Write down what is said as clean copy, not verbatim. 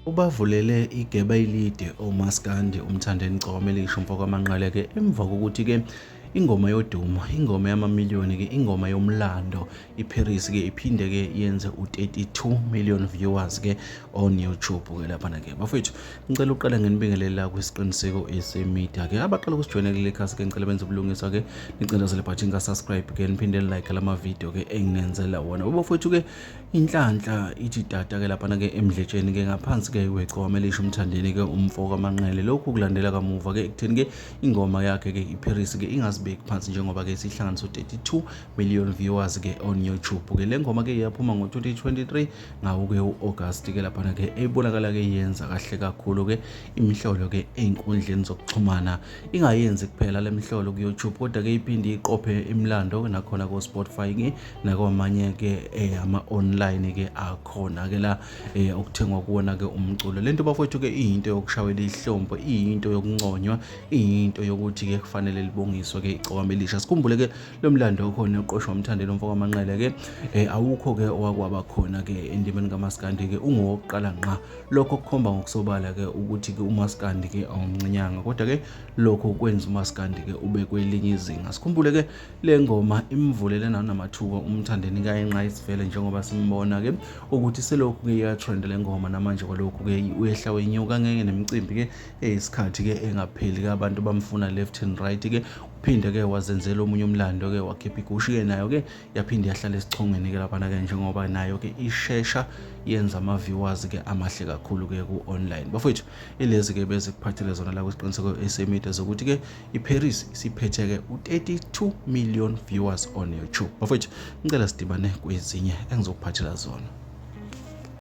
Ubavulele igebe elide oMaskandi uMthandeni Gcawamelisha umfoko wamanqele emva kokuthi ingoma yodumo, ingoma yamamiliyoni ingoma yomlando iParis iphinde yenze u32 million viewers on YouTube lapha bafethu ngicela uqala ngenibingelela kwisiqiniseko esemedia abaqala ukusijoyina kule khasi ngicela benze ubulungiswa nicindezele button ka subscribe niphinde like lama video enginenzela wona bafethu inhlanhla ithi data lapha emdletsheni ngaphansi weGcawamelisha uMthandeni umfoko wamanqele lokhu kulandela kamuva ekutheni ingoma yakhe iParis ingazibeki phansi njengoba sihlanganisa u32 million viewers on YouTube le ngoma yaphuma ngo2023 ngawo August lapha ebonakala yenza kahle kakhulu imihlolo einkundleni zokuxhumana ingayenzi kuphela lemhlolo ku YouTube kodwa iphinde iqophe imlando nakhona ku Spotify nakwamanye ama online akhona la okuthengwa kuona umculo lento bafowethu into yokushawela ihlombo into yokunconywa into yokuthi kufanele libongiswe iGcawamelisha sikhumbule lo mlando okhona oqoshwa uMthandeni umfoko wamanqele awukho owakwaba khona endimeni kaMaskandi ungowokuqala ngqa lokho kukhomba ngokusobala ukuthi uMaskandi awumncinyanga kodwa lokho kwenza uMaskandi ube kwelinye izinga sikhumbule le ngoma imvulele namathuba uMthandeni kayenqa isivele njengoba simbona ukuthi selokhu iya trend le ngoma namanje kwalokhu uyehla wenyuka ngeke nemicimbi eyisikhathi engapheli abantu bamfuna left and right uphinde wazenzela omunye umlando wakhipha igushu nayo yaphinde yahlala esichongweni lapha njengoba nayo ishesha yenza ama viewers amahle kakhulu ku online bafethu ilezi beze kuphathele zona la kwisiqiniseko esemedia zokuthi iParis siphethe u32 million viewers on YouTube bafethu ngicela sidibane kwezinye engizokuphathela zona.